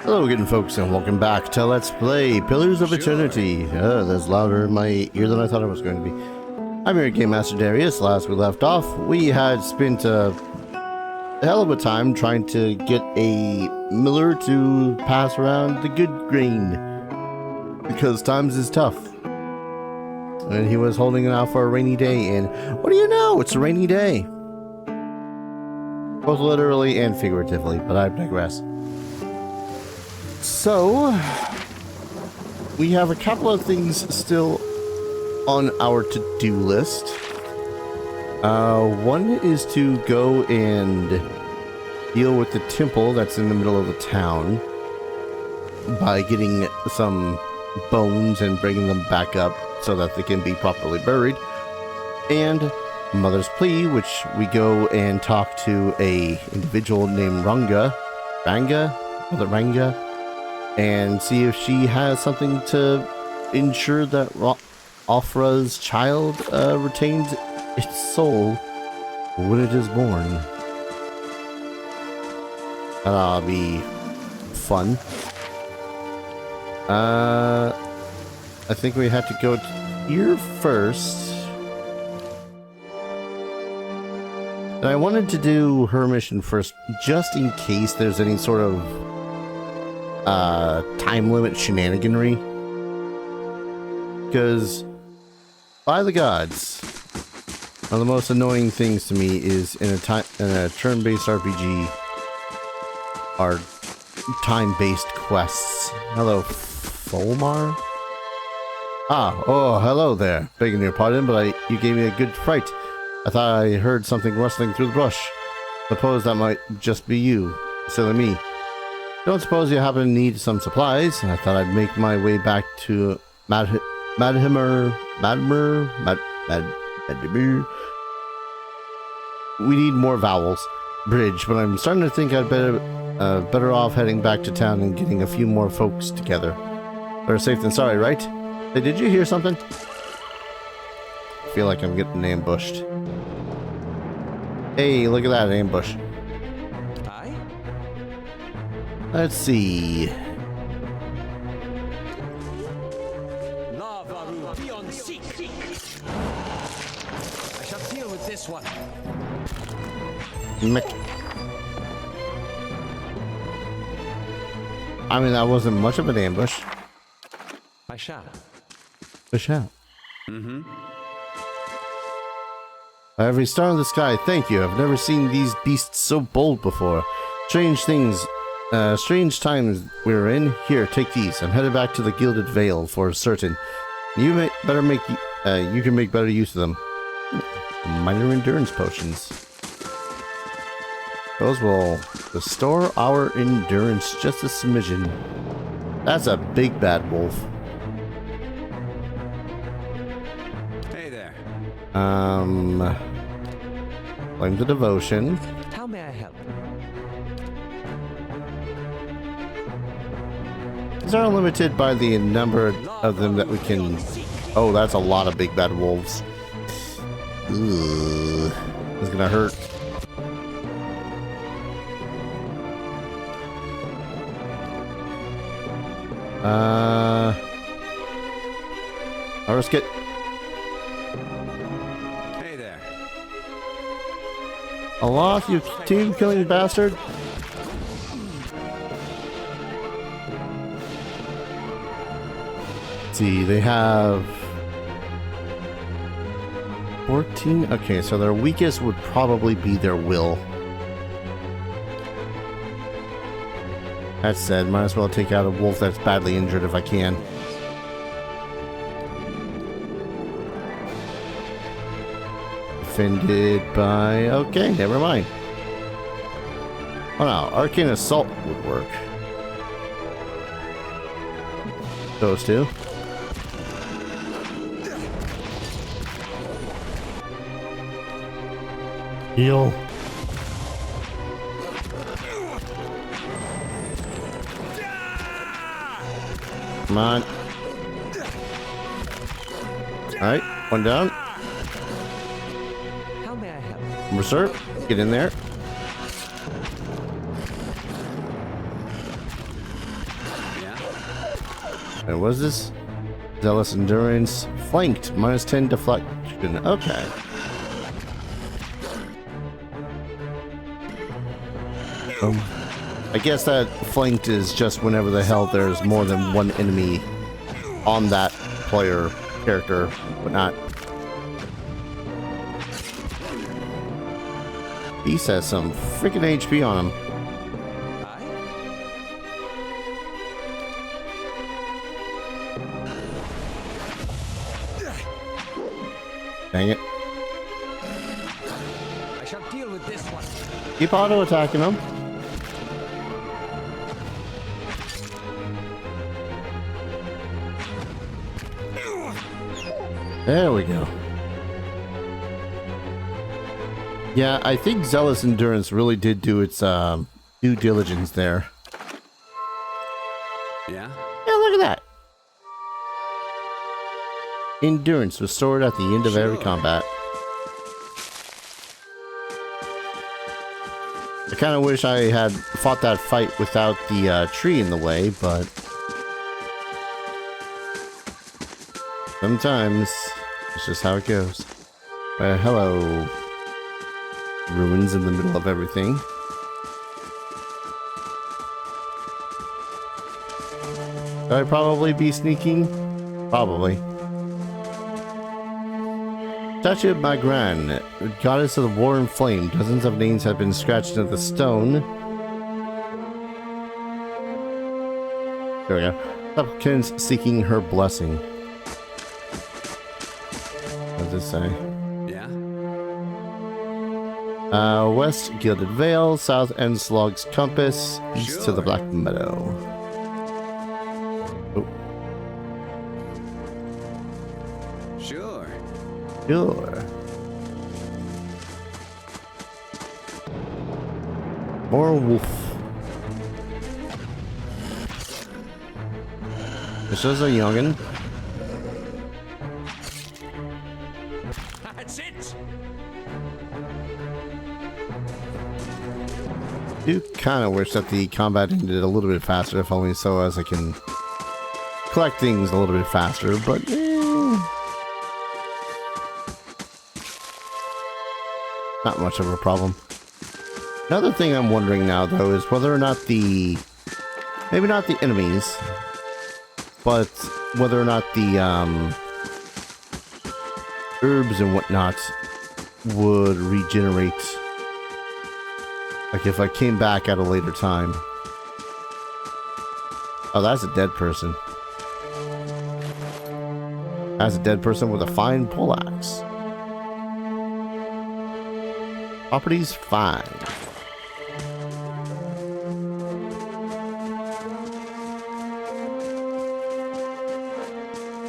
Hello again, folks, and welcome back to Let's Play Pillars of Eternity. That's louder in my ear than I thought it was going to be. I'm your Game Master Darius. Last we left off, we had spent a hell of a time trying to get a miller to pass around the good grain, because times is tough. And he was holding it out for a rainy day, and what do you know? It's a rainy day. Both literally and figuratively, but I digress. So, we have a couple of things still on our to-do list. One is to go and deal with the temple that's in the middle of the town by getting some bones and bringing them back up so that they can be properly buried. And Mother's Plea, which we go and talk to a individual named Mother Ranga, and see if she has something to ensure that Ofra's child retains its soul when it is born. That'll be fun. I think we have to go here first. And I wanted to do her mission first, just in case there's any sort of time limit shenaniganry, because by the gods, one of the most annoying things to me is in a turn-based RPG are time-based quests. Hello, Folmar? Oh, hello there. Begging your pardon, but you gave me a good fright. I thought I heard something rustling through the brush. Suppose that might just be you. Silly me. Don't suppose you happen to need some supplies? I thought I'd make my way back to Madhimer. We need more vowels. Bridge, but I'm starting to think I'd better off heading back to town and getting a few more folks together. Better safe than sorry, right? Hey, did you hear something? I feel like I'm getting ambushed. Hey, look at that ambush. Let's see. I shall deal with this one. I mean, that wasn't much of an ambush. I shall. Every star in the sky, thank you. I've never seen these beasts so bold before. Strange times we're in. Here, take these. I'm headed back to the Gilded Vale for certain. You can make better use of them. Minor endurance potions. Those will restore our endurance just a smidgen. That's a big bad wolf. Hey there. Claim the devotion. How may I help? These are limited by the number of them that we can... Oh, that's a lot of big bad wolves. Ugh. It's gonna hurt. I'll risk it. Hey there. Aloft, you team-killing bastard. See, they have 14. Okay, so their weakest would probably be their will. That said, might as well take out a wolf that's badly injured if I can. Defended by... Okay, never mind. Oh no, Arcane Assault would work. Those two. Heal. Come on. Alright, one down. How may I help? Berserk, get in there. And what is this? Zealous endurance. Flanked. -10 deflection. Okay. I guess that flanked is just whenever the hell there's more than one enemy on that player character, but not. He says some freaking HP on him. Dang it. I shall deal with this one. Keep auto attacking him. There we go. Yeah, I think Zealous Endurance really did do its due diligence there. Yeah? Yeah, look at that. Endurance restored at the end of every combat. I kind of wish I had fought that fight without the tree in the way, but sometimes it's just how it goes. Hello. Ruins in the middle of everything. Should I probably be sneaking? Probably. Statue of Magran, goddess of the war and flame. Dozens of names have been scratched into the stone. There we go. Supplicants seeking her blessing. What does it say? Yeah? West Gilded Vale, south Enslog's Compass, east to the Black Meadow. Oh. Sure. Sure. More wolf. This is a youngin. That's it. Do kind of wish that the combat ended a little bit faster, if only so as I can collect things a little bit faster, but not much of a problem. Another thing I'm wondering now, though, is whether or not maybe not the enemies, but whether or not the herbs and whatnot would regenerate. Like if I came back at a later time. Oh, that's a dead person. That's a dead person with a fine poleaxe. Properties fine.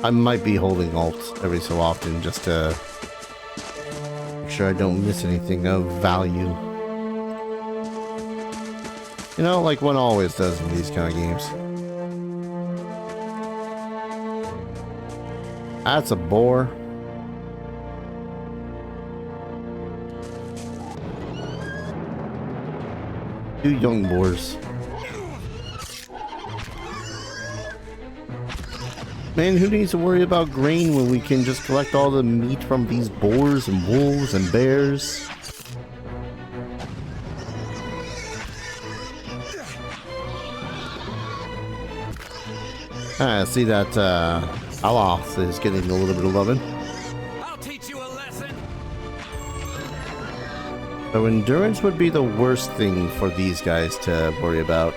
I might be holding alt every so often just to make sure I don't miss anything of value. You know, like one always does in these kind of games. That's a boar. Two young boars. Man, who needs to worry about grain when we can just collect all the meat from these boars and wolves and bears? I see that Aloth is getting a little bit of loving. I'll teach you a lesson. So endurance would be the worst thing for these guys to worry about.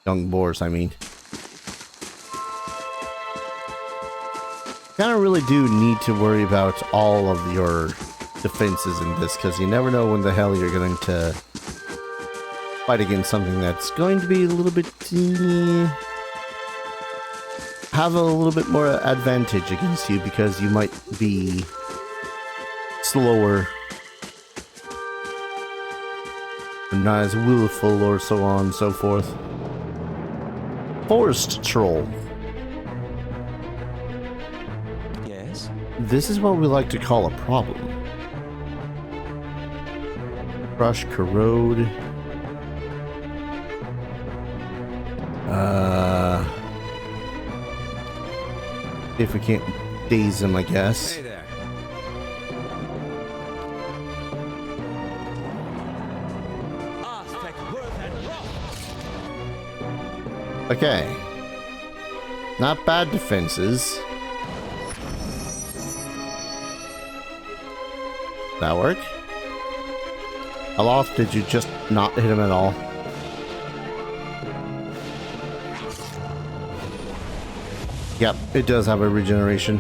Young boars, I mean. Kind of really do need to worry about all of your defenses in this, because you never know when the hell you're going to fight against something that's going to be a little bit have a little bit more advantage against you, because you might be slower, or not as willful, or so on and so forth. Forest troll. Yes? This is what we like to call a problem. Crush, corrode. If we can't daze him, I guess. Hey there. Okay. Not bad defenses. That work? How often did you just not hit him at all? Yep, it does have a regeneration.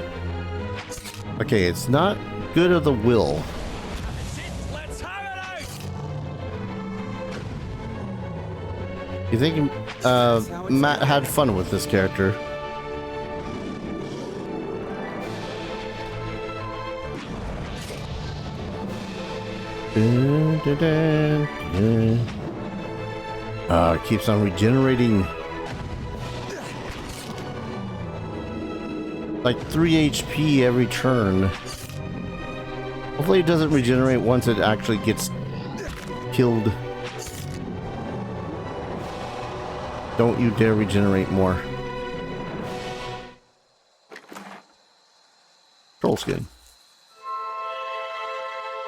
Okay, it's not good of the will. Let's have it out. You think Matt had fun with this character? It keeps on regenerating. Like 3 HP every turn. Hopefully it doesn't regenerate once it actually gets killed. Don't you dare regenerate more. Troll skin.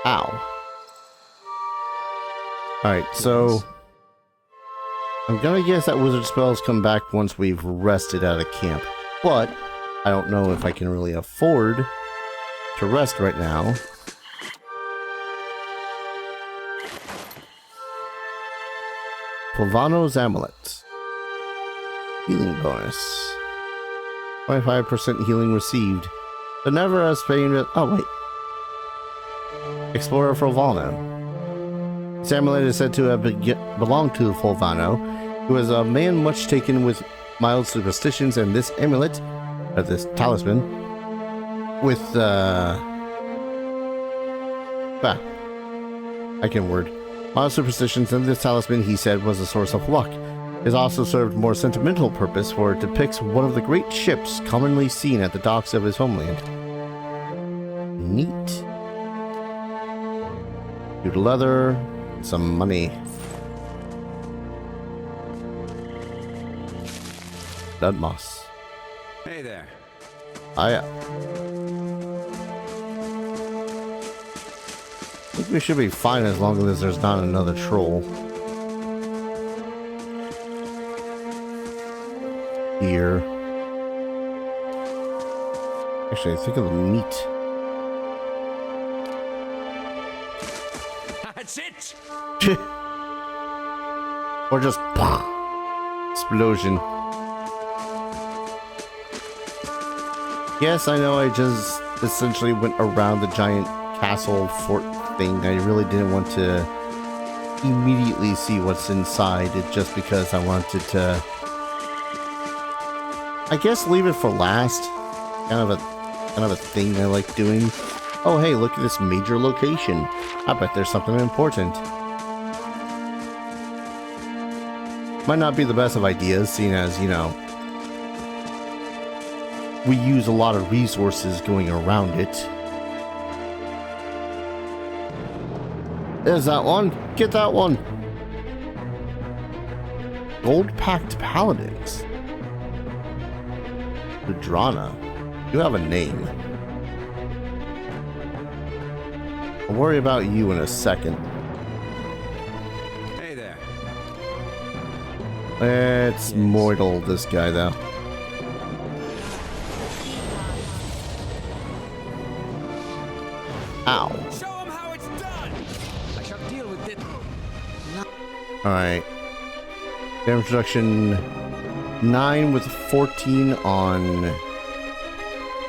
Ow. Alright, so I'm gonna guess that wizard spells come back once we've rested out of camp. But I don't know if I can really afford to rest right now. Plavano's Amulet. Healing bonus. 25% healing received. But never as pain. Oh, wait. Explorer Fulvano. This amulet is said to have belonged to Fulvano, who was a man much taken with mild superstitions, and this amulet, or this talisman, with, I can word. Mild superstitions, and this talisman, he said, was a source of luck. It has also served more sentimental purpose, for it depicts one of the great ships commonly seen at the docks of his homeland. Neat. Good leather, some money. Blood moss. Hey there. I think we should be fine as long as there's not another troll. Here. Actually, think of the meat. That's it. Or just explosion. Yes, I know I just essentially went around the giant castle fort thing. I really didn't want to immediately see what's inside it just because I wanted to, I guess, leave it for last. Kind of a thing I like doing. Oh, hey, look at this major location. I bet there's something important. Might not be the best of ideas, seeing as, you know, we use a lot of resources going around it. There's that one. Get that one. Gold-packed paladins. Ludrana. You have a name. I'll worry about you in a second. Hey there. It's Mortal, this guy, though. Ow. Show him how it's done. I shall deal with it. Alright. Damage reduction 9 with 14 on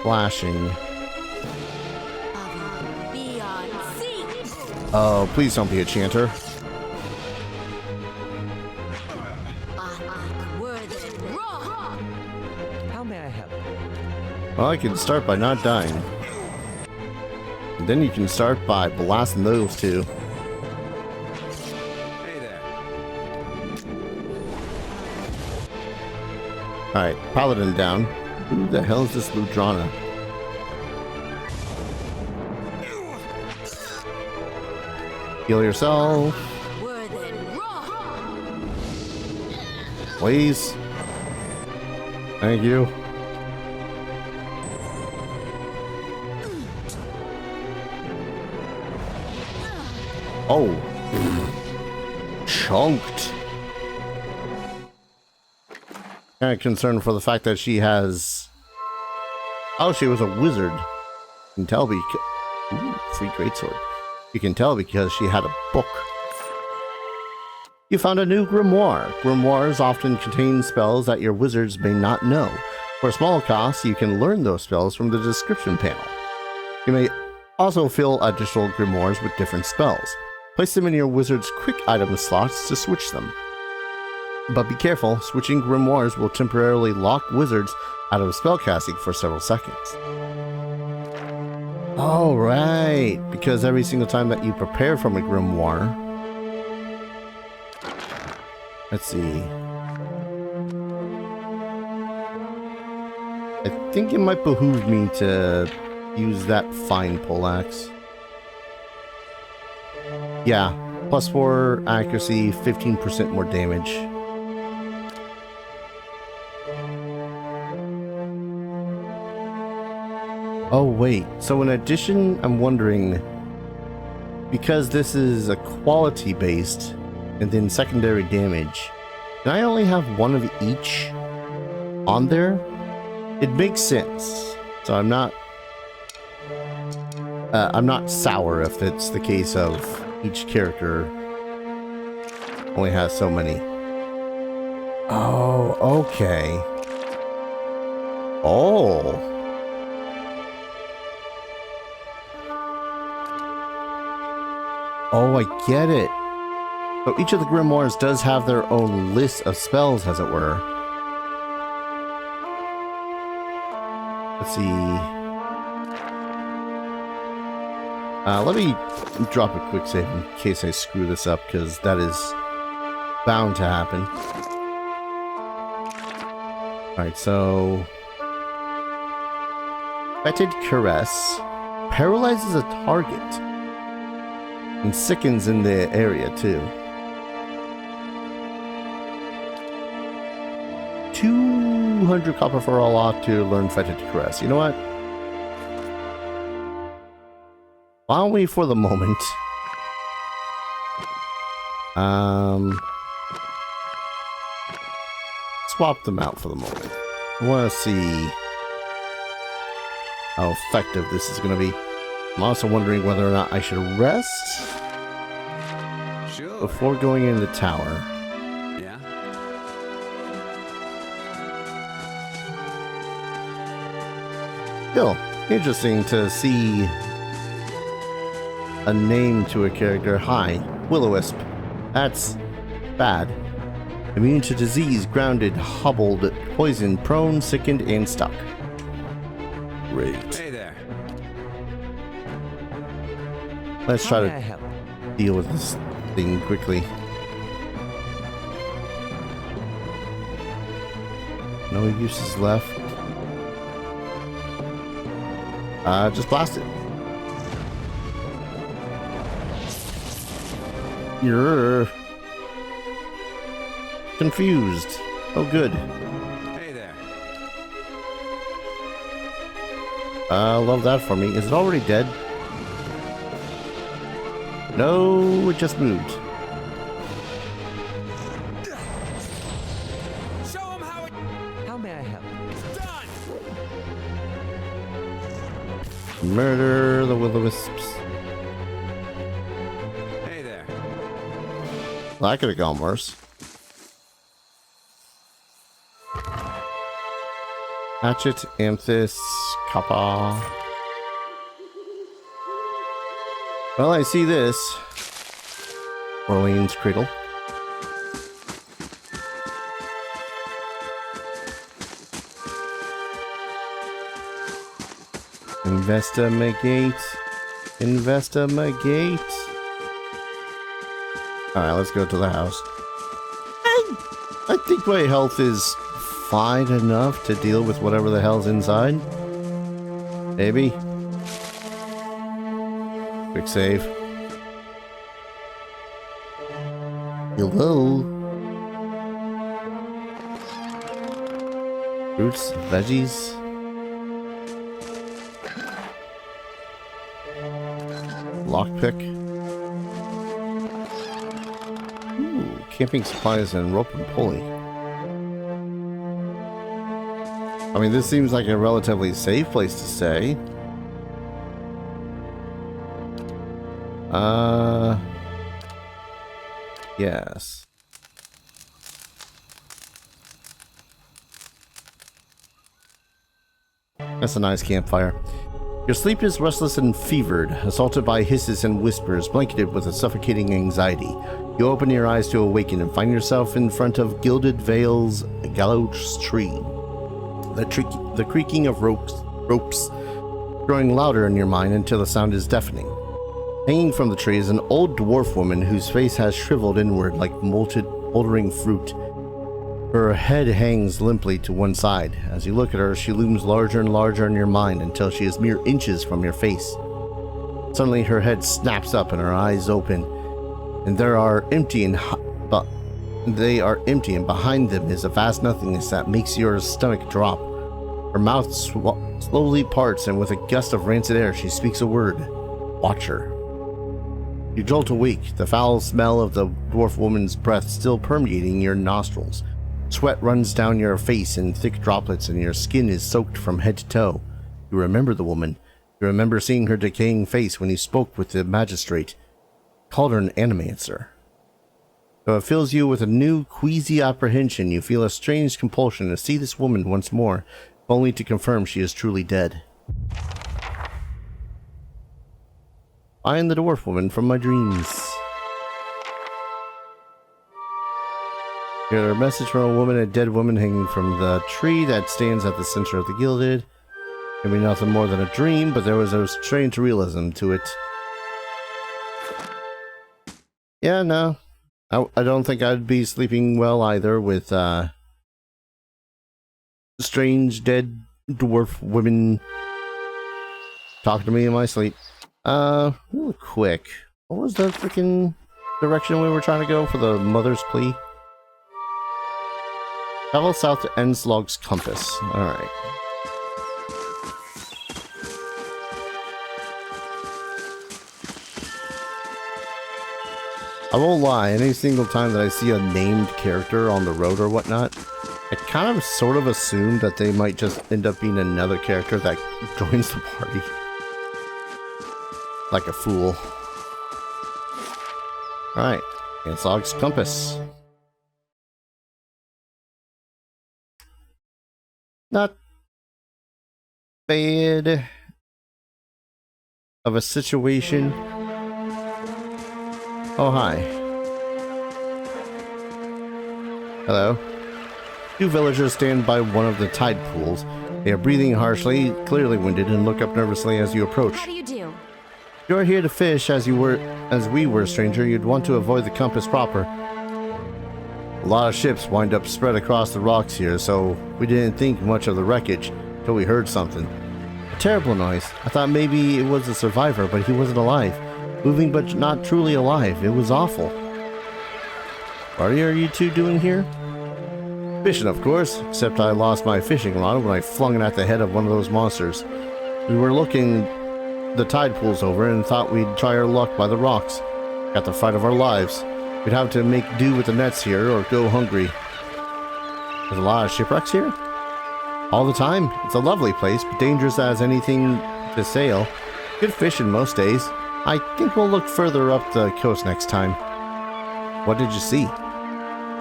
flashing. Oh, please don't be a chanter. How may I help? Well, I can start by not dying. And then you can start by blasting those two. Hey there. Alright, Paladin down. Who the hell is this Ludrana? Heal yourself. Please. Thank you. Oh. Chunked. Kind of concerned for the fact that she has... Oh, she was a wizard. You can tell because... Ooh, free greatsword. You can tell because she had a book. You found a new grimoire. Grimoires often contain spells that your wizards may not know. For a small cost, you can learn those spells from the description panel. You may also fill additional grimoires with different spells. Place them in your wizard's quick item slots to switch them. But be careful, switching grimoires will temporarily lock wizards out of spellcasting for several seconds. Alright, because every single time that you prepare from a grimoire... Let's see... I think it might behoove me to use that fine poleaxe. Yeah, +4 accuracy, 15% more damage. Oh wait, so in addition, I'm wondering, because this is a quality based and then secondary damage, can I only have one of each on there? It makes sense. So I'm not sour if it's the case of each character only has so many. Oh, okay. Oh. Oh, I get it. So each of the grimoires does have their own list of spells, as it were. Let's see. Let me drop a quick save in case I screw this up, because that is bound to happen. Alright, so... Fetid Caress paralyzes a target and sickens in the area, too. 200 copper for a lot to learn Fetid Caress. You know what? Why don't we, for the moment, swap them out for the moment. I want to see how effective this is going to be. I'm also wondering whether or not I should rest before going in the tower. Yeah. Still, interesting to see a name to a character. Hi, Will-O-Wisp. That's bad. Immune to disease, grounded, hobbled, poisoned, prone, sickened, and stuck. Great. Hey there. Let's try How may I to help? deal with this thing quickly. No uses left. Just blast it. You're confused. Oh, good. Hey there. Love that for me. Is it already dead? No, it just moved. Show 'em how it... How may I help? It's done! Murder the will-o-wisps. Hey there. That could have gone worse. Hatchet, amethyst, copper. Well, I see this. Orleans Cradle. Investigate. Investigate. Alright, let's go to the house. I think my health is fine enough to deal with whatever the hell's inside. Maybe. Quick save. Hello. Fruits, veggies. Lockpick. camping supplies and rope and pulley. I mean, this seems like a relatively safe place to stay. Yes. That's a nice campfire. Your sleep is restless and fevered, assaulted by hisses and whispers, blanketed with a suffocating anxiety. You open your eyes to awaken and find yourself in front of Gilded Vale's gallows tree. The creaking of ropes growing louder in your mind until the sound is deafening. Hanging from the tree is an old dwarf woman whose face has shriveled inward like moldering fruit. Her head hangs limply to one side. As you look at her, she looms larger and larger in your mind until she is mere inches from your face. Suddenly her head snaps up and her eyes open, and they are empty and behind them is a vast nothingness that makes your stomach drop. Her mouth slowly parts, and with a gust of rancid air she speaks a word. Watcher. You jolt awake, the foul smell of the dwarf woman's breath still permeating your nostrils. Sweat runs down your face in thick droplets, and your skin is soaked from head to toe. You remember the woman. You remember seeing her decaying face when you spoke with the magistrate. Called her an animancer. Though it fills you with a new, queasy apprehension, you feel a strange compulsion to see this woman once more, only to confirm she is truly dead. I am the dwarf woman from my dreams. Here's a message from a woman, a dead woman hanging from the tree that stands at the center of the Gilded. Maybe nothing more than a dream, but there was a strange realism to it. Yeah, no. I don't think I'd be sleeping well either with strange dead dwarf women talking to me in my sleep. Real quick. What was the freaking direction we were trying to go for the mother's plea? Travel south to Enslog's compass. Alright. I won't lie, any single time that I see a named character on the road or whatnot, I kind of sort of assume that they might just end up being another character that joins the party. Like a fool. Alright. Enslog's compass. Not bad of a situation. Oh, hi. Hello. Two villagers stand by one of the tide pools. They are breathing harshly, clearly winded, and look up nervously as you approach. How do you do? If you are here to fish as we were, stranger, you'd want to avoid the compass proper. A lot of ships wind up spread across the rocks here, so we didn't think much of the wreckage until we heard something. A terrible noise. I thought maybe it was a survivor, but he wasn't alive. Moving but not truly alive. It was awful. What are you two doing here? Fishing, of course, except I lost my fishing rod when I flung it at the head of one of those monsters. We were looking the tide pools over and thought we'd try our luck by the rocks. Got the fight of our lives. We'd have to make do with the nets here or go hungry. There's a lot of shipwrecks here? All the time. It's a lovely place, but dangerous as anything to sail. Good fishing most days. I think we'll look further up the coast next time. What did you see?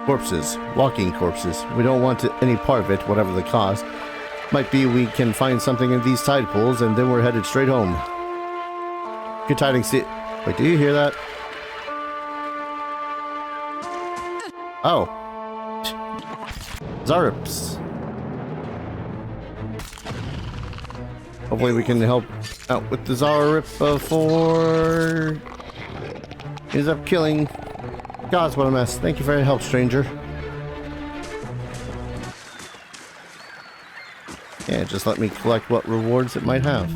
Corpses. Walking corpses. We don't want any part of it, whatever the cost. Might be we can find something in these tide pools and then we're headed straight home. Good tidings. Wait, do you hear that? Oh. Zarps. Hopefully we can help out with the Zarip before he ends up killing. Gods, what a mess. Thank you for your help, stranger. Yeah, just let me collect what rewards it might have.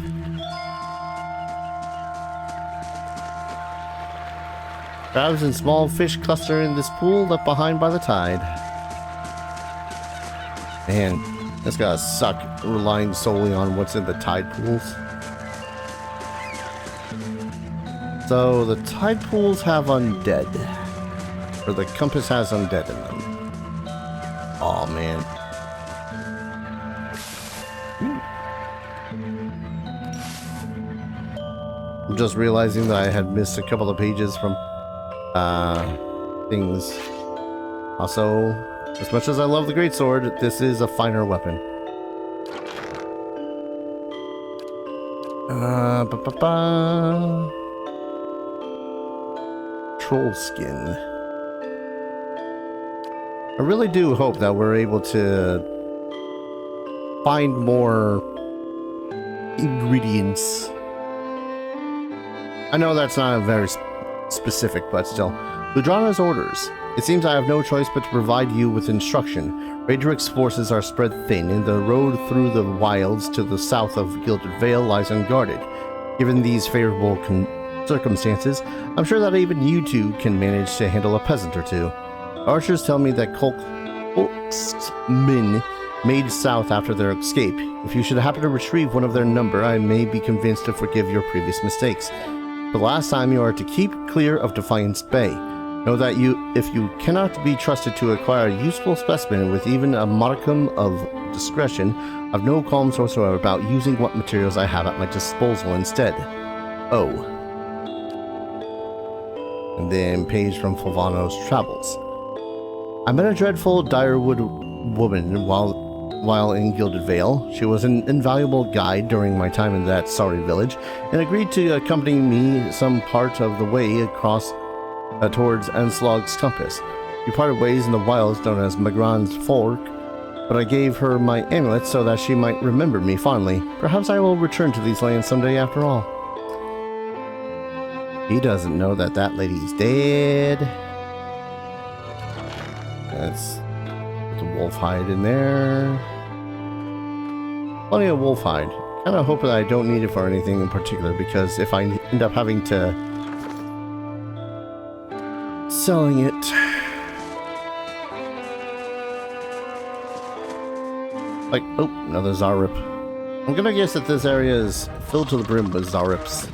Crabs and small fish cluster in this pool left behind by the tide. Man, that's gotta suck, relying solely on what's in the tide pools. So, the tide pools have undead. Or the compass has undead in them. Oh man. I'm just realizing that I had missed a couple of pages from things. Also, as much as I love the greatsword, this is a finer weapon. Troll skin. I really do hope that we're able to find more ingredients. I know that's not very specific, but still. Ludrana's orders. It seems I have no choice but to provide you with instruction. Raedric's forces are spread thin, and the road through the wilds to the south of Gilded Vale lies unguarded. Given these favorable circumstances, I'm sure that even you two can manage to handle a peasant or two. Archers tell me that Kolk's-men made south after their escape. If you should happen to retrieve one of their number, I may be convinced to forgive your previous mistakes. The last time, you are to keep clear of Defiance Bay. Know that if you cannot be trusted to acquire a useful specimen with even a modicum of discretion, I've no qualms whatsoever about using what materials I have at my disposal instead. Oh. And then page from Fulvano's travels. I met a dreadful Direwood woman while in Gilded Vale. She was an invaluable guide during my time in that sorry village, and agreed to accompany me some part of the way across towards Anslog's compass. We parted ways in the wilds known as Magran's Fork, but I gave her my amulet so that she might remember me fondly. Perhaps I will return to these lands someday after all. He doesn't know that that lady's dead. Let's put the wolf hide in there. Plenty of wolf hide. Kind of hope that I don't need it for anything in particular, because if I end up having to selling it, like, oh, another Zarip. I'm gonna guess that this area is filled to the brim with Zarips.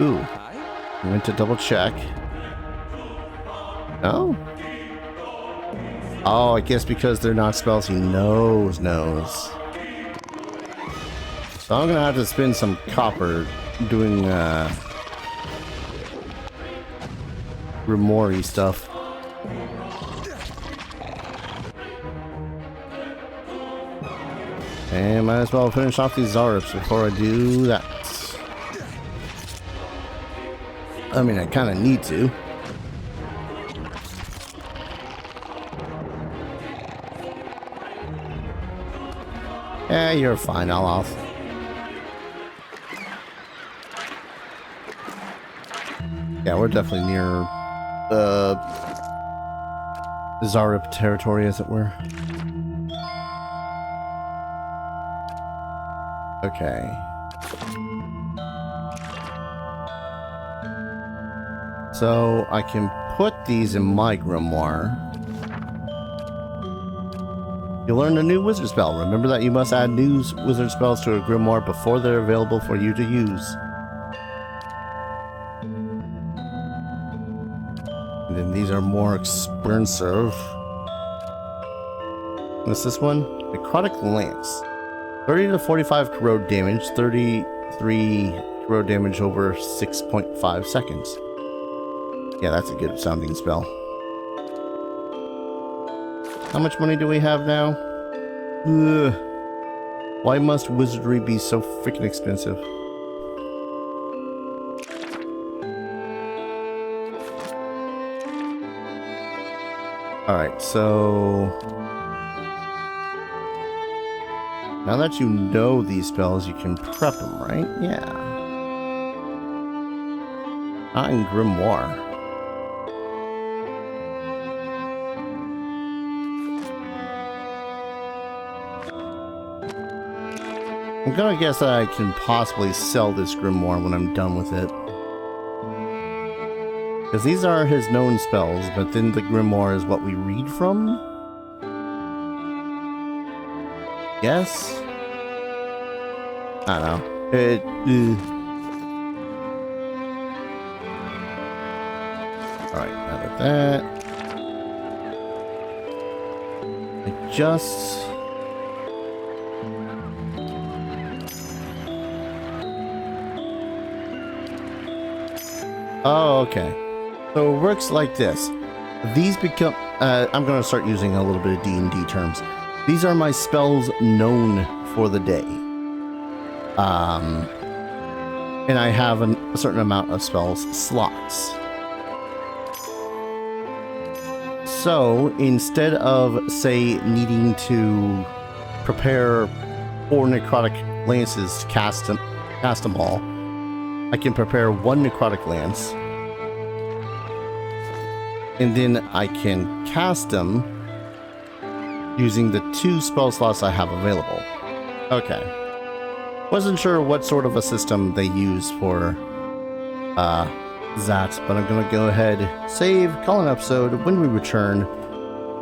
Ooh, I went to double check. No? Oh, I guess because they're not spells he knows. So I'm gonna have to spend some copper doing Grimoire stuff. And might as well finish off these Zarips before I do that. I mean, I kind of need to. Yeah, you're fine, Olaf. Yeah, we're definitely near Zarip territory, as it were. Okay. So I can put these in my grimoire. You learn a new wizard spell. Remember that you must add new wizard spells to a grimoire before they're available for you to use. And then these are more expensive. What's this one? Necrotic Lance. 30 to 45 corrode damage, 33 corrode damage over 6.5 seconds. Yeah, that's a good sounding spell. How much money do we have now? Ugh. Why must wizardry be so freaking expensive? Alright, so now that you know these spells, you can prep them, right? Yeah. Not in Grimoire. I'm gonna guess that I can possibly sell this Grimoire when I'm done with it. Because these are his known spells, but then the Grimoire is what we read from? Yes? I don't know. Alright, out of that. Adjust. Oh, okay. So it works like this. These become... I'm going to start using a little bit of D&D terms. These are my spells known for the day. And I have a certain amount of spells slots. So instead of, say, needing to prepare 4 necrotic lances to cast them all, I can prepare 1 necrotic lance, and then I can cast them using the 2 spell slots I have available. Okay. Wasn't sure what sort of a system they use for that, but I'm gonna go ahead, save, call an episode. When we return,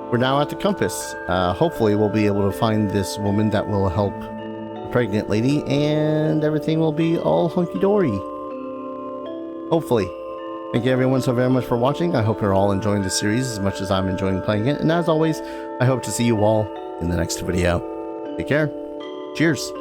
we're now at the compass. Hopefully we'll be able to find this woman that will help the pregnant lady, and everything will be all hunky-dory. Hopefully. Thank you everyone so very much for watching. I hope you're all enjoying the series as much as I'm enjoying playing it, and as always, I hope to see you all in the next video. Take care. Cheers.